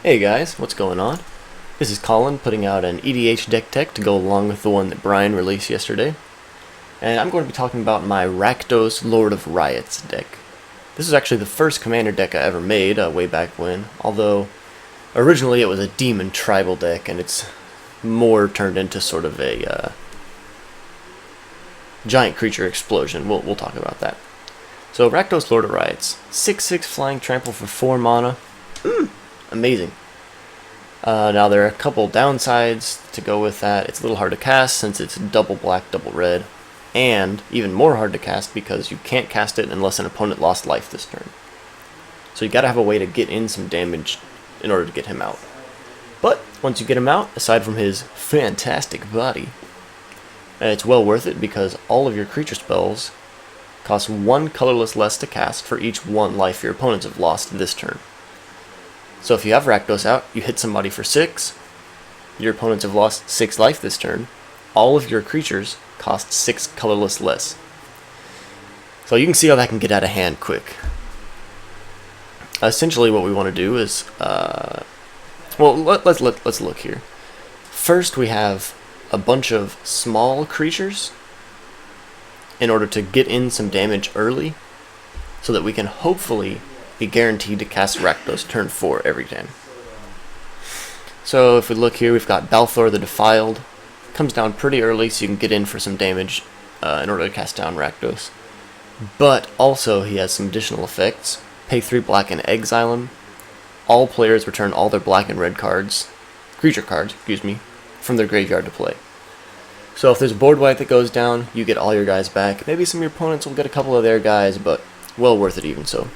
Hey guys, what's going on? This is Colin putting out an EDH deck tech to go along with the one that Brian released yesterday. And I'm going to be talking about my Rakdos Lord of Riots deck. This is actually the first commander deck I ever made way back when, although originally it was a demon tribal deck and it's more turned into sort of a giant creature explosion. We'll talk about that. So Rakdos Lord of Riots, 6/6 flying trample for 4 mana. Amazing. Now there are a couple downsides to go with that. It's a little hard to cast since it's double black, double red, and even more hard to cast because you can't cast it unless an opponent lost life this turn. So you gotta have a way to get in some damage in order to get him out. But once you get him out, aside from his fantastic body, it's well worth it because all of your creature spells cost 1 colorless less to cast for each 1 life your opponents have lost this turn. So if you have Rakdos out, you hit somebody for 6, your opponents have lost 6 life this turn, all of your creatures cost 6 colorless less. So you can see how that can get out of hand quick. Essentially what we want to do is, let's look here. First we have a bunch of small creatures in order to get in some damage early so that we can hopefully be guaranteed to cast Rakdos turn 4 every time. So if we look here, we've got Balthor the Defiled. Comes down pretty early so you can get in for some damage in order to cast down Rakdos. But also he has some additional effects. Pay 3 black and exile him. All players return all their black and red cards, creature cards, from their graveyard to play. So if there's a board wipe that goes down, you get all your guys back. Maybe some of your opponents will get a couple of their guys, but well worth it even so.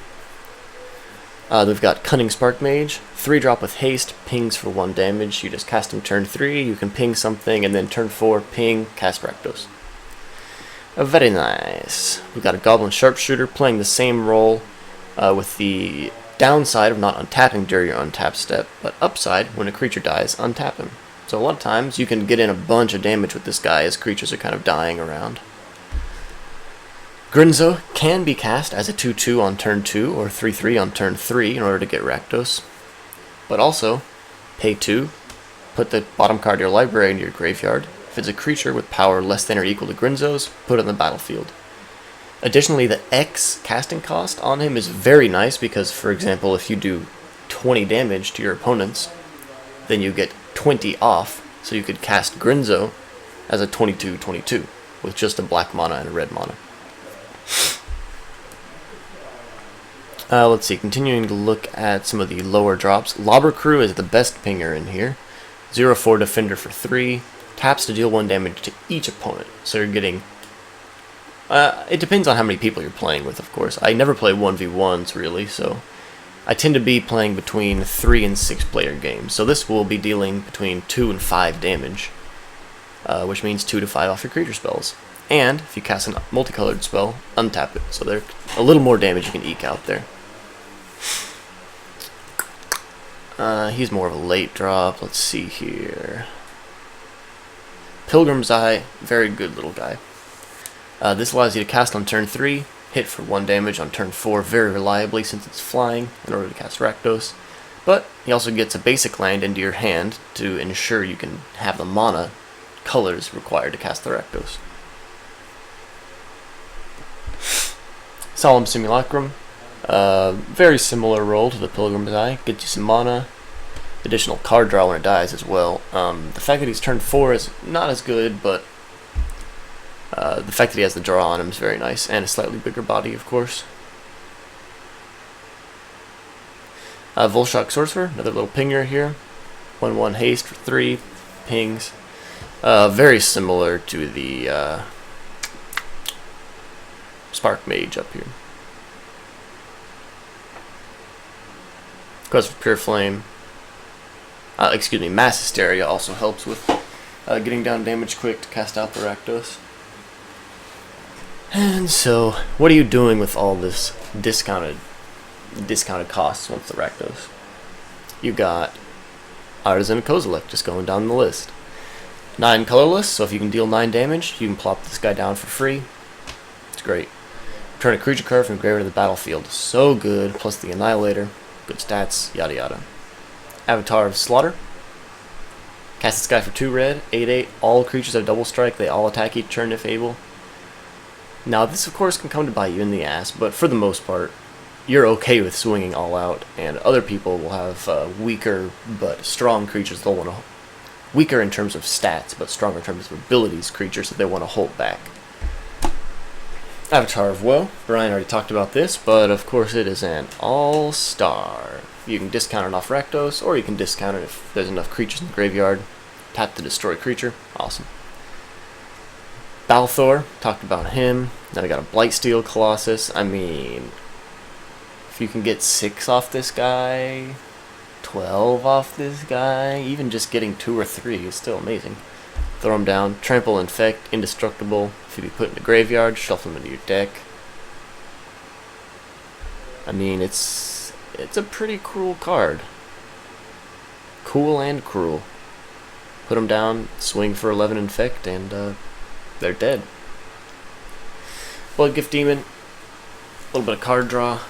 We've got Cunning Spark Mage, 3-drop with haste, pings for 1 damage. You just cast him turn 3, you can ping something, and then turn 4, ping, cast Rakdos. Very nice. We've got a Goblin Sharpshooter playing the same role with the downside of not untapping during your untap step, but upside, when a creature dies, untap him. So a lot of times you can get in a bunch of damage with this guy as creatures are kind of dying around. Grinzo can be cast as a 2/2 on turn 2 or 3/3 on turn 3 in order to get Rakdos. But also, pay 2, put the bottom card of your library into your graveyard. If it's a creature with power less than or equal to Grinzo's, put it on the battlefield. Additionally, the X casting cost on him is very nice because, for example, if you do 20 damage to your opponents, then you get 20 off, so you could cast Grinzo as a 22/22 with just a black mana and a red mana. Let's see, continuing to look at some of the lower drops. Lobber Crew is the best pinger in here. 0/4 Defender for 3. Taps to deal 1 damage to each opponent. So you're getting... it depends on how many people you're playing with, of course. I never play 1v1s, really, so... I tend to be playing between 3 and 6 player games. So this will be dealing between 2 and 5 damage. Which means 2 to 5 off your creature spells. And, if you cast a multicolored spell, untap it. So there's a little more damage you can eke out there. He's more of a late drop. Let's see here. Pilgrim's Eye, very good little guy. This allows you to cast on turn 3, hit for 1 damage on turn 4 very reliably since it's flying in order to cast Rakdos. But he also gets a basic land into your hand to ensure you can have the mana colors required to cast the Rakdos. Solemn Simulacrum, very similar role to the Pilgrim's Eye, gets you some mana, additional card draw when it dies as well. The fact that he's turn 4 is not as good, but the fact that he has the draw on him is very nice, and a slightly bigger body, of course. Volshock Sorcerer, another little pinger here, 1/1 haste for 3, pings. Very similar to the Spark Mage up here. Goes for Pure Flame. Mass Hysteria also helps with getting down damage quick to cast out the Rakdos. And so, what are you doing with all this discounted costs once the Rakdos? You got Artisan Kozilek just going down the list. 9 colorless, so if you can deal 9 damage, you can plop this guy down for free. It's great. Turn a creature card from graveyard to the battlefield. So good, plus the Annihilator, good stats, yada yada. Avatar of Slaughter. Cast this guy for 2 red, 8/8. All creatures have double strike. They all attack each turn if able. Now this of course can come to bite you in the ass, but for the most part, you're okay with swinging all out, and other people will have weaker but strong creatures they'll want to... Weaker in terms of stats, but stronger in terms of abilities creatures that they want to hold back. Avatar of Woe. Brian already talked about this, but of course it is an all-star. You can discount it off Rakdos, or you can discount it if there's enough creatures in the graveyard. Tap to destroy creature. Awesome. Balthor. Talked about him. Then I got a Blightsteel Colossus. I mean, if you can get 6 off this guy, 12 off this guy, even just getting 2 or 3 is still amazing. Throw him down. Trample, Infect, Indestructible. If you be put in the graveyard, shuffle him into your deck. I mean, it's a pretty cruel card. Cool and cruel. Put them down, swing for 11 Infect, and they're dead. Bloodgift Demon. A little bit of card draw.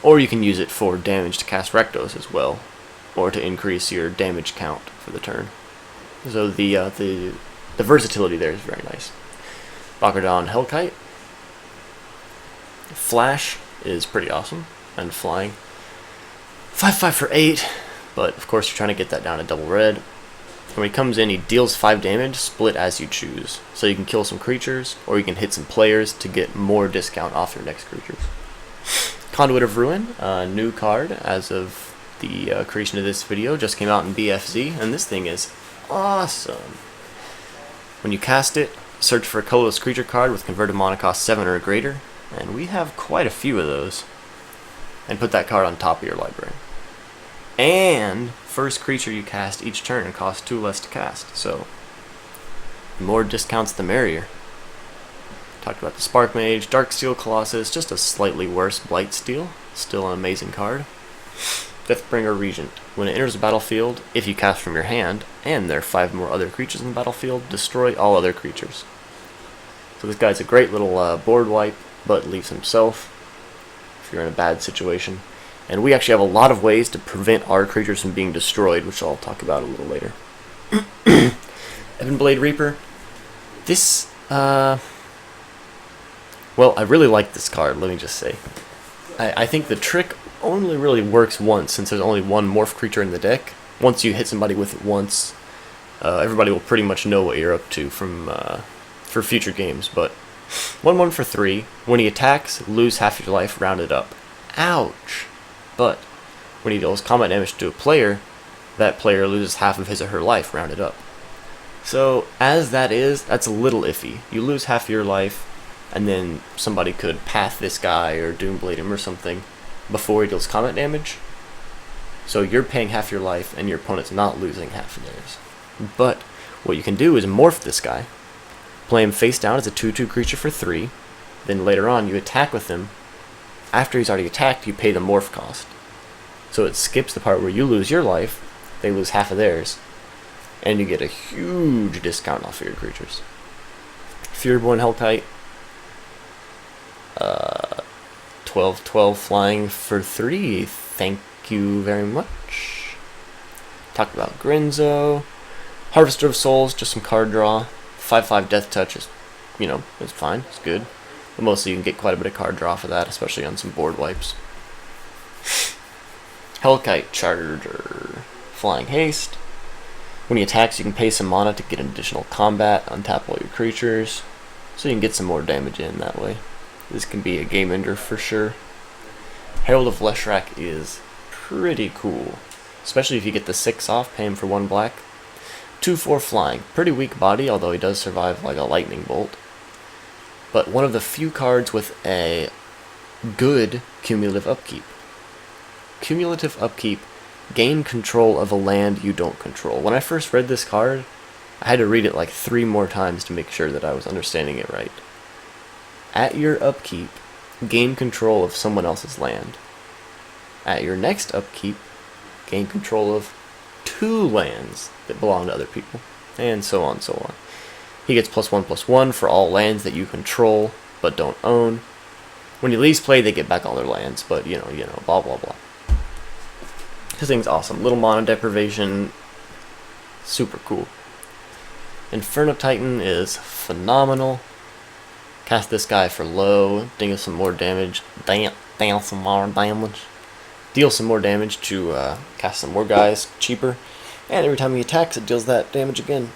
Or you can use it for damage to cast Rakdos as well, or to increase your damage count for the turn. So the versatility there is very nice. Bakardon Hellkite. Flash is pretty awesome, and flying. 5/5 for 8, but of course you're trying to get that down to double red. When he comes in, he deals 5 damage, split as you choose. So you can kill some creatures, or you can hit some players to get more discount off your next creatures. Conduit of Ruin, a new card as of the creation of this video, just came out in BFZ, and this thing is awesome. When you cast it, search for a colorless creature card with converted mana cost 7 or greater, and we have quite a few of those, and put that card on top of your library. And first creature you cast each turn costs 2 less to cast, so the more discounts the merrier. Talked about the Spark Mage, Darksteel Colossus, just a slightly worse Blightsteel, still an amazing card. Deathbringer Regent. When it enters the battlefield, if you cast from your hand, and there are 5 more other creatures in the battlefield, destroy all other creatures. So this guy's a great little board wipe, but leaves himself if you're in a bad situation. And we actually have a lot of ways to prevent our creatures from being destroyed, which I'll talk about a little later. Ebonblade Reaper. This, well, I really like this card, let me just say. I think the trick only really works once, since there's only one morph creature in the deck. Once you hit somebody with it once, everybody will pretty much know what you're up to for future games. But 1/1 for 3. When he attacks, lose half your life, rounded up. Ouch! But when he deals combat damage to a player, that player loses half of his or her life, rounded up. So, as that is, that's a little iffy. You lose half your life, and then somebody could path this guy or Doomblade him or something before he deals combat damage. So you're paying half your life, and your opponent's not losing half of theirs. But what you can do is morph this guy, play him face down as a 2/2 creature for 3, then later on you attack with him. After he's already attacked, you pay the morph cost. So it skips the part where you lose your life, they lose half of theirs, and you get a huge discount off of your creatures. Furyborn Hellkite. 12/12 flying for 3. Thank you very much. Talked about Grinzo. Harvester of Souls, just some card draw. 5/5 Death Touch is, you know, it's fine, it's good. But mostly you can get quite a bit of card draw for that, especially on some board wipes. Hellkite Charger. Flying Haste. When he attacks, you can pay some mana to get an additional combat, untap all your creatures, so you can get some more damage in that way. This can be a game ender for sure. Herald of Leshrac is pretty cool, especially if you get the 6 off, pay him for 1 black. 2/4 flying, pretty weak body, although he does survive like a lightning bolt. But one of the few cards with a good cumulative upkeep. Cumulative upkeep, gain control of a land you don't control. When I first read this card, I had to read it like 3 more times to make sure that I was understanding it right. At your upkeep, gain control of someone else's land. At your next upkeep, gain control of 2 lands that belong to other people, and so on, so on. He gets +1/+1 for all lands that you control but don't own. When he leaves play, they get back all their lands, but you know, blah blah blah. This thing's awesome. Little mana deprivation, super cool. Inferno Titan is phenomenal. Cast this guy for low, deal some more damage. Deal some more damage. Deal some more damage to cast some more guys cheaper. And every time he attacks, it deals that damage again.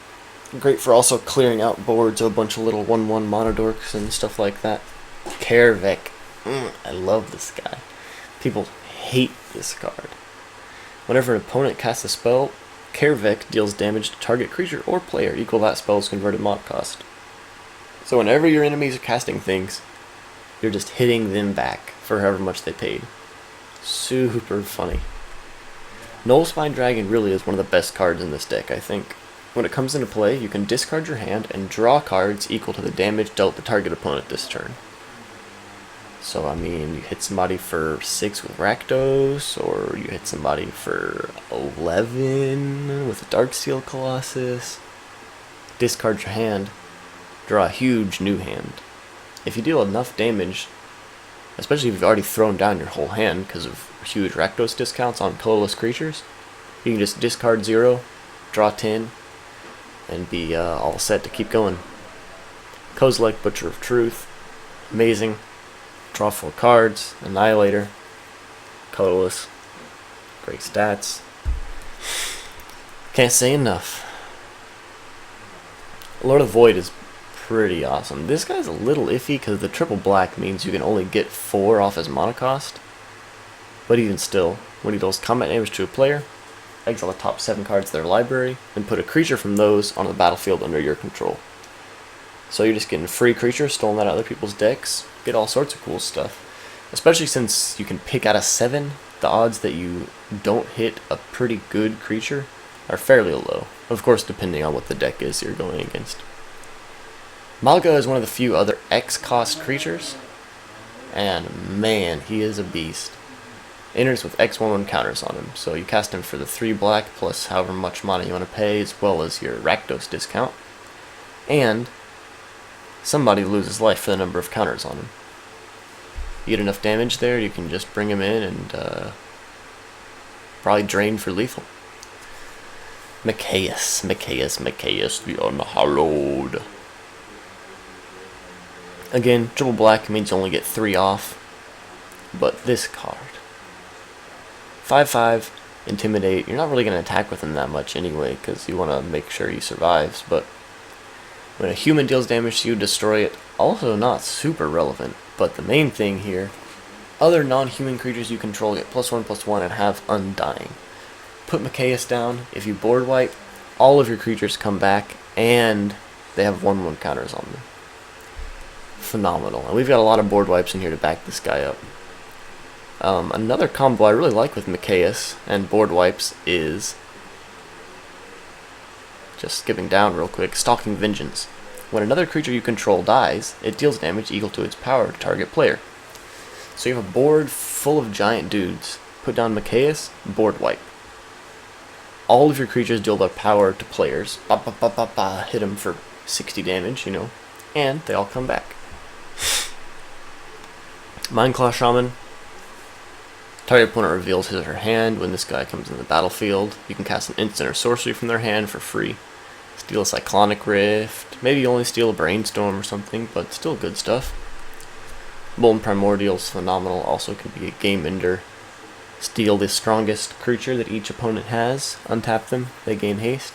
Great for also clearing out boards of a bunch of little 1/1 monodorks and stuff like that. Kervek. I love this guy. People hate this card. Whenever an opponent casts a spell, Kervek deals damage to target creature or player equal that spell's converted mod cost. So whenever your enemies are casting things, you're just hitting them back for however much they paid. Super funny. Nullspine Dragon really is one of the best cards in this deck, I think. When it comes into play, you can discard your hand and draw cards equal to the damage dealt the target opponent this turn. So, I mean, you hit somebody for 6 with Rakdos, or you hit somebody for 11 with a Darksteel Colossus. Discard your hand, draw a huge new hand. If you deal enough damage, especially if you've already thrown down your whole hand because of huge Rakdos discounts on colorless creatures, you can just discard 0, draw 10, and be all set to keep going. Kozilek, Butcher of Truth, amazing. Draw 4 cards, Annihilator, colorless, great stats. Can't say enough. Lord of Void is pretty awesome. This guy's a little iffy because the triple black means you can only get 4 off his mana cost. But even still, when he deals combat damage to a player, exile the top 7 cards of their library, and put a creature from those on the battlefield under your control. So you're just getting free creatures stolen out of other people's decks, get all sorts of cool stuff. Especially since you can pick out of 7, the odds that you don't hit a pretty good creature are fairly low. Of course, depending on what the deck is you're going against. Malga is one of the few other X-cost creatures, and man, he is a beast. Enters with X1/1 counters on him, so you cast him for the 3 black plus however much mana you want to pay, as well as your Rakdos discount. And somebody loses life for the number of counters on him. You get enough damage there, you can just bring him in and probably drain for lethal. Mikaeus the Unhallowed. Again, triple black means you only get 3 off, but this card. 5/5, Intimidate. You're not really going to attack with him that much anyway, because you want to make sure he survives, but when a human deals damage to you, destroy it. Also not super relevant, but the main thing here, other non-human creatures you control get +1/+1 and have Undying. Put Mikaeus down, if you board wipe, all of your creatures come back, and they have 1/1 counters on them. Phenomenal. And we've got a lot of board wipes in here to back this guy up. Another combo I really like with Mikaeus and board wipes is, just skipping down real quick, Stalking Vengeance. When another creature you control dies, it deals damage equal to its power to target player. So you have a board full of giant dudes. Put down Mikaeus, board wipe. All of your creatures deal their power to players. Hit them for 60 damage, you know, and they all come back. Mindclaw Shaman. Target opponent reveals his or her hand. When this guy comes in the battlefield, you can cast an instant or sorcery from their hand for free. Steal a Cyclonic Rift. Maybe you only steal a Brainstorm or something, but still good stuff. Molten Primordial's phenomenal. Also can be a game ender. Steal the strongest creature that each opponent has. Untap them. They gain haste.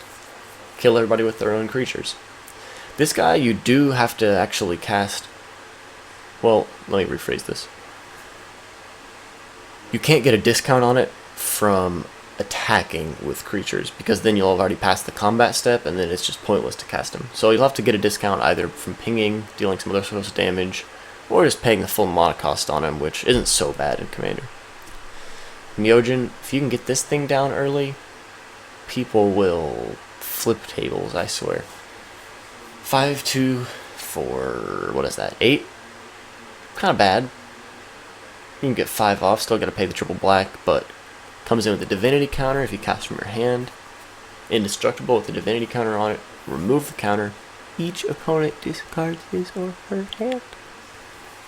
Kill everybody with their own creatures. This guy you do have to actually cast. Well, let me rephrase this. You can't get a discount on it from attacking with creatures, because then you'll have already passed the combat step, and then it's just pointless to cast them. So you'll have to get a discount either from pinging, dealing some other sorts of damage, or just paying the full mana cost on him, which isn't so bad in Commander. Myojin, if you can get this thing down early, people will flip tables, I swear. 5/2 for, what is that, 8? Kind of bad. You can get 5 off, still got to pay the triple black, but comes in with a divinity counter if you cast from your hand. Indestructible with the divinity counter on it. Remove the counter. Each opponent discards his or her hand.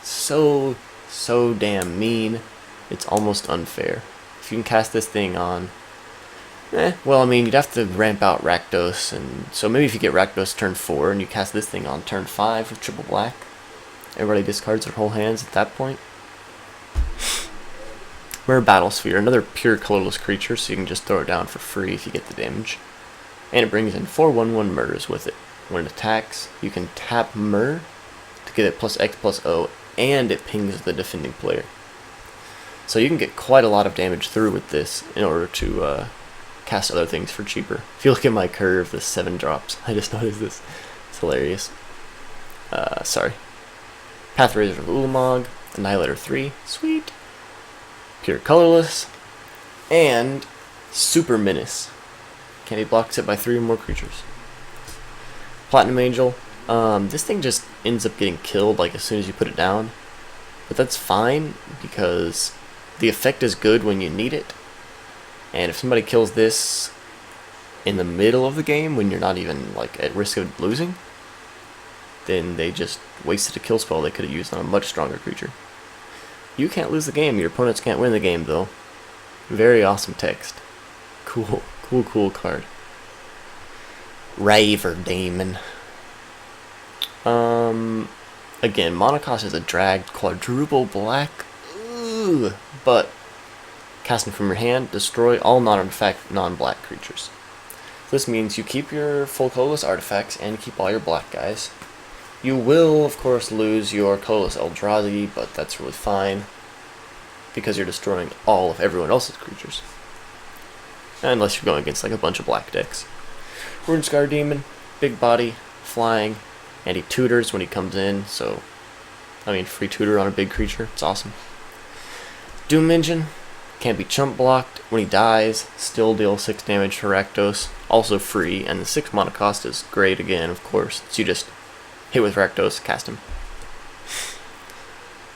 So damn mean. It's almost unfair. If you can cast this thing on... well, I mean, you'd have to ramp out Rakdos, and so maybe if you get Rakdos turn 4 and you cast this thing on turn 5 with triple black, everybody discards their whole hands at that point. Mirror Battlesphere, another pure colorless creature, so you can just throw it down for free if you get the damage. And it brings in 4/1/1 Mirrors with it. When it attacks, you can tap Mirror to get it +X/+O, and it pings the defending player. So you can get quite a lot of damage through with this in order to cast other things for cheaper. If you look at my curve, the 7 drops. I just noticed this. It's hilarious. Sorry. Pathrazer of Ulamog, Annihilator 3, sweet. Pure colorless, and Super Menace. Can be blocked hit by 3 or more creatures. Platinum Angel. This thing just ends up getting killed like as soon as you put it down. But that's fine because the effect is good when you need it. And if somebody kills this in the middle of the game when you're not even like at risk of losing, then they just wasted a kill spell they could have used on a much stronger creature. You can't lose the game, your opponents can't win the game though. Very awesome text. Cool, cool card. Raver Demon. Again, Monocost is a dragged quadruple black. Ooh, but casting from your hand, destroy all non-artifact, non-black creatures. This means you keep your full colorless artifacts and keep all your black guys. You will, of course, lose your colorless Eldrazi, but that's really fine because you're destroying all of everyone else's creatures. Unless you're going against like a bunch of black decks. Runescar Demon, big body, flying, and he tutors when he comes in, so, I mean, free tutor on a big creature, it's awesome. Doom Engine, can't be chump blocked. When he dies, still deal 6 damage to Rakdos, also free, and the 6 mana cost is great again, of course, so you just hit with Rakdos, cast him.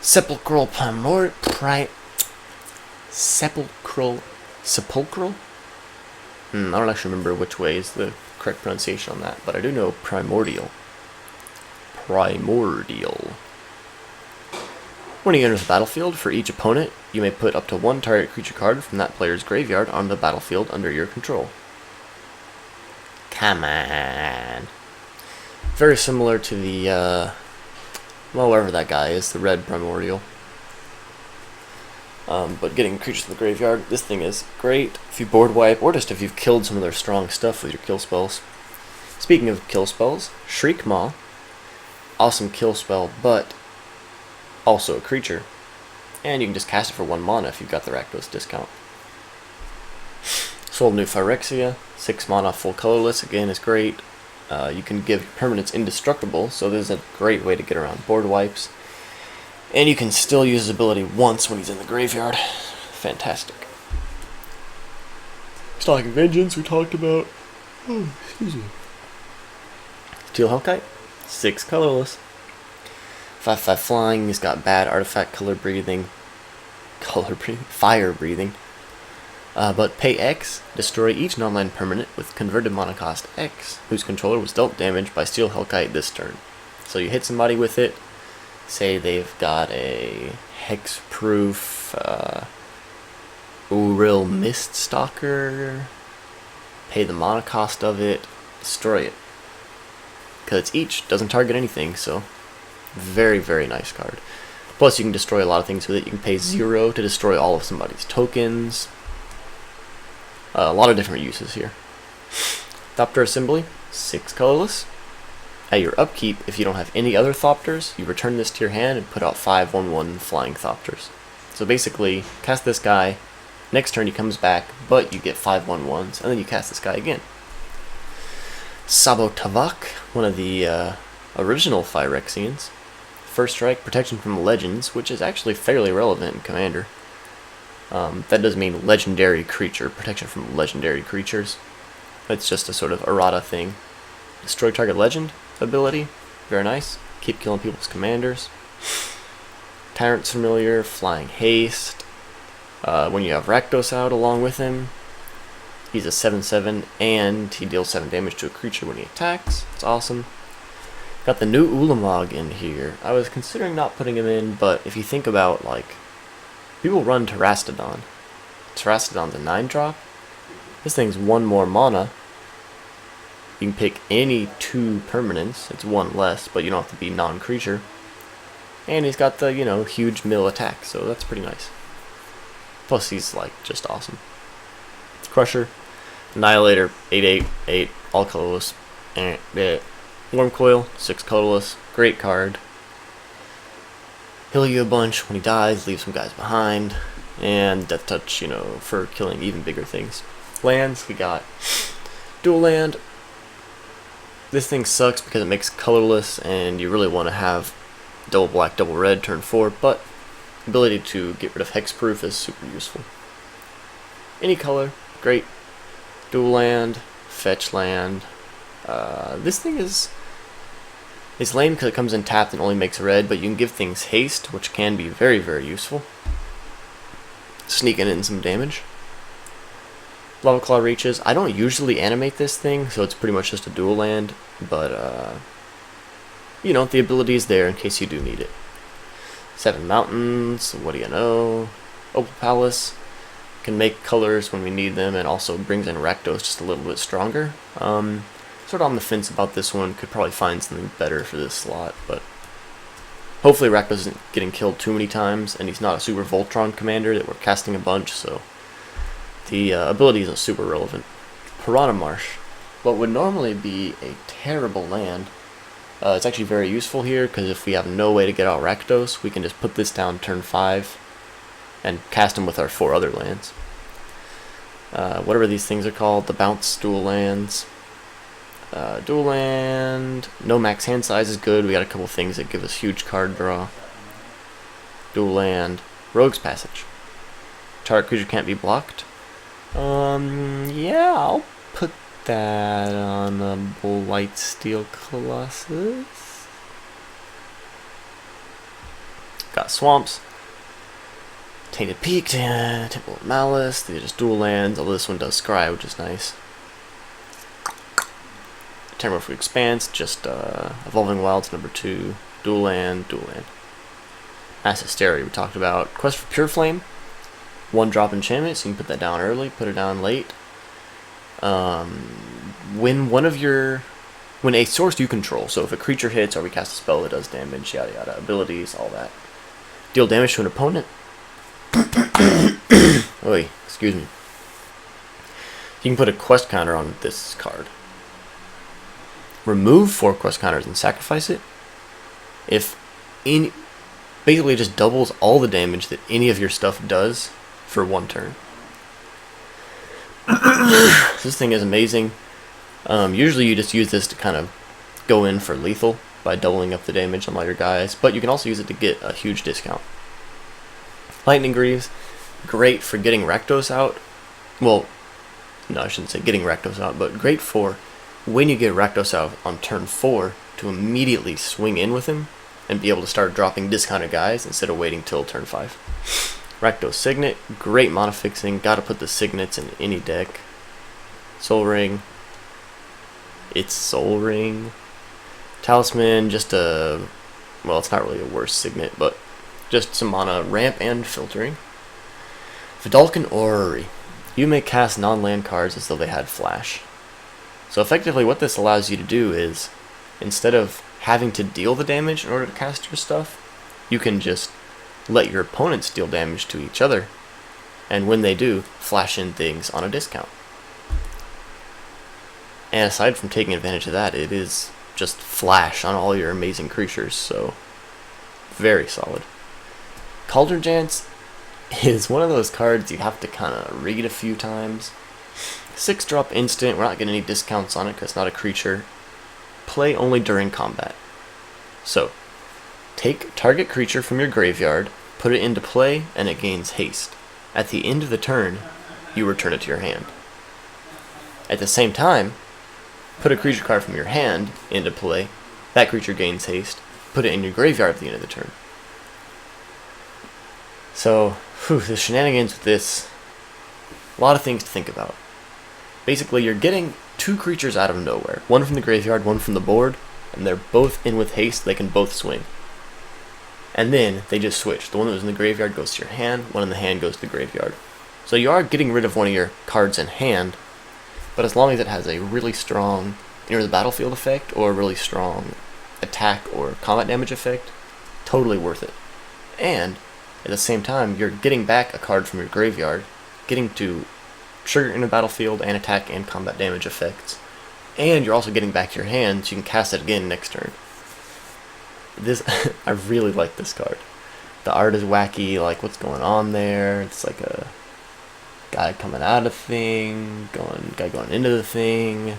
Sepulchral Sepulchral? I don't actually remember which way is the correct pronunciation on that, but I do know Primordial. When he enters the battlefield, for each opponent, you may put up to 1 target creature card from that player's graveyard on the battlefield under your control. Come on. Very similar to the, well, wherever that guy is, the red Primordial. But getting creatures from the graveyard, this thing is great if you board wipe, or just if you've killed some of their strong stuff with your kill spells. Speaking of kill spells, Shriek Maw, awesome kill spell, but also a creature. And you can just cast it for 1 mana if you've got the Rakdos discount. Soul of New Phyrexia, 6 mana full colorless, again is great. You can give permanents indestructible, so this is a great way to get around board wipes. And you can still use his ability once when he's in the graveyard. Fantastic. Stalking Vengeance, we talked about. Oh, excuse me. Steel Hellkite, 6 colorless. 5/5 flying, he's got bad artifact fire breathing. But pay X, destroy each non-land permanent with converted mana cost X, whose controller was dealt damage by Steel Hellkite this turn. So you hit somebody with it, say they've got a hexproof Uril Mist Stalker, pay the mana cost of it, destroy it. Because it's each, doesn't target anything, so very, very nice card. Plus you can destroy a lot of things with it. You can pay 0 to destroy all of somebody's tokens. A lot of different uses here. Thopter Assembly, 6 colorless. At your upkeep, if you don't have any other Thopters, you return this to your hand and put out 5/1/1 flying Thopters. So basically, cast this guy, next turn he comes back, but you get 5/1/1s, and then you cast this guy again. Sabo Tavak, one of the original Phyrexians. First strike, protection from legends, which is actually fairly relevant in Commander. That does mean legendary creature, protection from legendary creatures. It's just a sort of errata thing. Destroy target legend ability, very nice. Keep killing people's commanders. Tyrant's Familiar, Flying Haste. When you have Rakdos out along with him, he's a 7/7 and he deals 7 damage to a creature when he attacks. It's awesome. Got the new Ulamog in here. I was considering not putting him in, but if you think about, like, people run Terastodon Terrastodon's a 9-drop. This thing's 1 more mana. You can pick any 2 permanents. It's 1 less, but you don't have to be non-creature. And he's got the, huge mill attack, so that's pretty nice. Plus he's, just awesome. Crusher, Annihilator, 8/8, all colorless. Warm Coil, 6 colorless. Great card. Heal you a bunch when he dies, leave some guys behind. And Death Touch, for killing even bigger things. Lands, we got Dual Land. This thing sucks because it makes colorless, and you really want to have double black, double red turn 4, but ability to get rid of hexproof is super useful. Any color, great. Dual land, fetch land. This thing is lame because it comes in tapped and only makes red, but you can give things haste, which can be very, very useful. Sneaking in some damage. Lava Claw reaches. I don't usually animate this thing, so it's pretty much just a dual land, but the ability is there in case you do need it. 7 Mountains, what do you know? Opal Palace can make colors when we need them, and also brings in Rakdos just a little bit stronger. Sort of on the fence about this one, could probably find something better for this slot, but hopefully Rakdos isn't getting killed too many times, and he's not a super Voltron commander that we're casting a bunch, so the ability isn't super relevant. Piranha Marsh. What would normally be a terrible land, it's actually very useful here, because if we have no way to get out Rakdos, we can just put this down turn 5 and cast them with our 4 other lands. Whatever these things are called, the bounce dual lands. Dual land, no max hand size is good. We got a couple things that give us huge card draw. Dual land, Rogue's Passage. Target creature can't be blocked. Yeah, I'll put that on a Blightsteel Colossus. Got Swamps. Tainted Peak, Temple of Malice. These are just dual lands, although this one does Scry, which is nice. Terramorphic Expanse, just Evolving Wilds number 2. Dual land, dual land. Mass Hysteria we talked about. Quest for Pure Flame. 1-drop enchantment, so you can put that down early, put it down late. When a source you control, so if a creature hits or we cast a spell that does damage, yada yada, abilities, all that. Deal damage to an opponent. Oy, excuse me. You can put a quest counter on this card. Remove 4 quest counters and sacrifice it. Basically just doubles all the damage that any of your stuff does for 1 turn. This thing is amazing. Usually you just use this to kind of go in for lethal by doubling up the damage on all your guys, but you can also use it to get a huge discount. Lightning Greaves, great for getting Rakdos out. Well, no, I shouldn't say getting Rakdos out, but great for when you get Rakdos out on turn 4 to immediately swing in with him and be able to start dropping discounted guys instead of waiting till turn 5. Rakdos Signet, great mana fixing, gotta put the Signets in any deck. Soul Ring, it's Soul Ring. Talisman, just it's not really a worse Signet, but just some mana, ramp and filtering. Vidalcan Orrery, you may cast non-land cards as though they had flash. So effectively what this allows you to do is, instead of having to deal the damage in order to cast your stuff, you can just let your opponents deal damage to each other, and when they do, flash in things on a discount. And aside from taking advantage of that, it is just flash on all your amazing creatures, so very solid. Cauldron Dance is one of those cards you have to kind of read a few times. 6-drop instant, we're not getting any discounts on it because it's not a creature. Play only during combat. So, take target creature from your graveyard, put it into play, and it gains haste. At the end of the turn, you return it to your hand. At the same time, put a creature card from your hand into play, that creature gains haste, put it in your graveyard at the end of the turn. So, the shenanigans with this, a lot of things to think about. Basically, you're getting 2 creatures out of nowhere. One from the graveyard, one from the board, and they're both in with haste, they can both swing. And then, they just switch. The one that was in the graveyard goes to your hand, one in the hand goes to the graveyard. So you are getting rid of one of your cards in hand, but as long as it has a really strong enter the battlefield effect or a really strong attack or combat damage effect, totally worth it. And at the same time, you're getting back a card from your graveyard, getting to trigger in the battlefield and attack and combat damage effects, and you're also getting back your hand so you can cast it again next turn. This I really like this card. The art is wacky, like what's going on there. It's like a guy coming out of thing, guy going into the thing.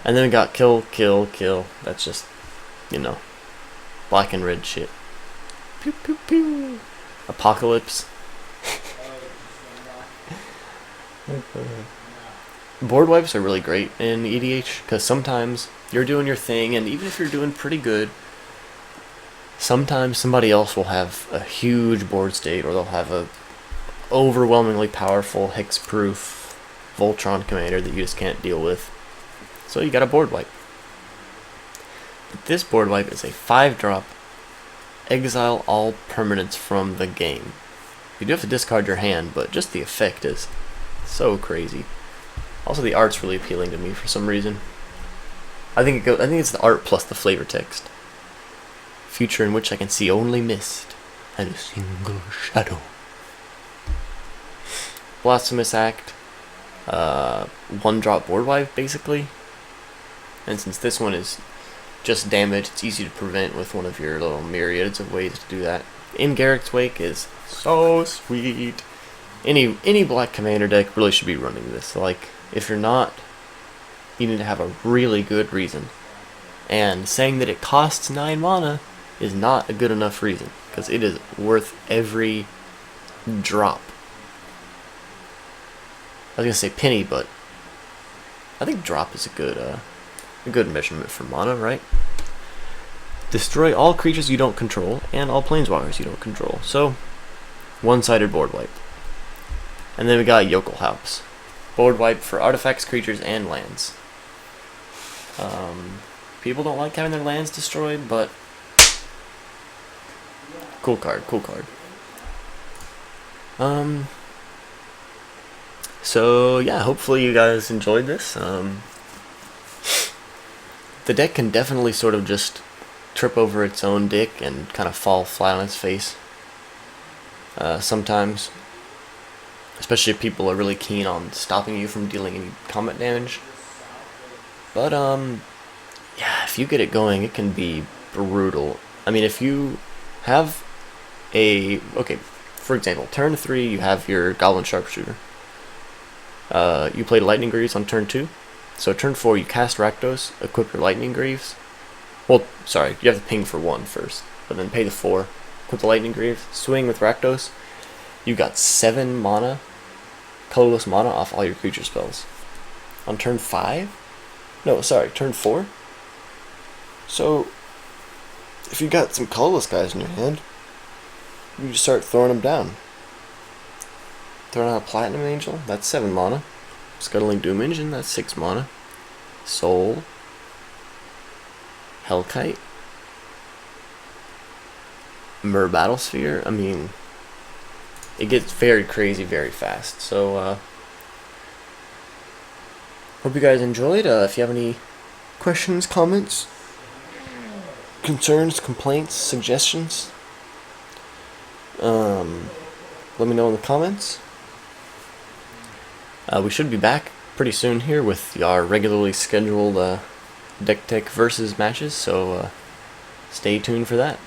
And then we got kill, kill, kill. That's just, you know, black and red shit. Pew, pew, pew. Apocalypse. Board wipes are really great in EDH because sometimes you're doing your thing, and even if you're doing pretty good, sometimes somebody else will have a huge board state, or they'll have a overwhelmingly powerful hexproof Voltron commander that you just can't deal with. So you got a board wipe. But this board wipe is a 5-drop, exile all permanents from the game. You do have to discard your hand, but just the effect is so crazy. Also, the art's really appealing to me for some reason. I think it's the art plus the flavor text. Future in which I can see only mist and a single shadow. Blasphemous Act. 1-drop board wipe, basically. And since this one is just damage, it's easy to prevent with one of your little myriads of ways to do that. In Garrick's Wake is so sweet. Any black commander deck really should be running this. Like, if you're not, you need to have a really good reason. And saying that it costs 9 mana is not a good enough reason, because it is worth every drop. I was gonna say penny, but I think drop is a good measurement for mana, right? Destroy all creatures you don't control and all planeswalkers you don't control. So, one-sided board wipe. And then we got Yokel House. Board wipe for artifacts, creatures, and lands. People don't like having their lands destroyed, but cool card, cool card. So yeah, hopefully you guys enjoyed this. The deck can definitely sort of just trip over its own dick and kind of fall flat on its face. Sometimes. Especially if people are really keen on stopping you from dealing any combat damage. But, yeah, if you get it going, it can be brutal. I mean, if you have okay, for example, turn 3, you have your Goblin Sharpshooter. You played Lightning Greaves on turn 2. So turn 4, you cast Rakdos, equip your Lightning Greaves. Well, sorry, you have to ping for 1 first, but then pay the 4, equip the Lightning Greaves, swing with Rakdos. You got 7 mana, colorless mana off all your creature spells. On turn 5? No, sorry, turn 4? So, if you got some colorless guys in your hand, you just start throwing them down. Throwing out a Platinum Angel, that's 7 mana. Scuttling Doom Engine, that's 6 mana. Soul. Hellkite. Myr Battlesphere, I mean, it gets very crazy very fast. So, hope you guys enjoyed. If you have any questions, comments, concerns, complaints, suggestions, let me know in the comments. We should be back pretty soon here with our regularly scheduled Deck Tech versus matches, so stay tuned for that.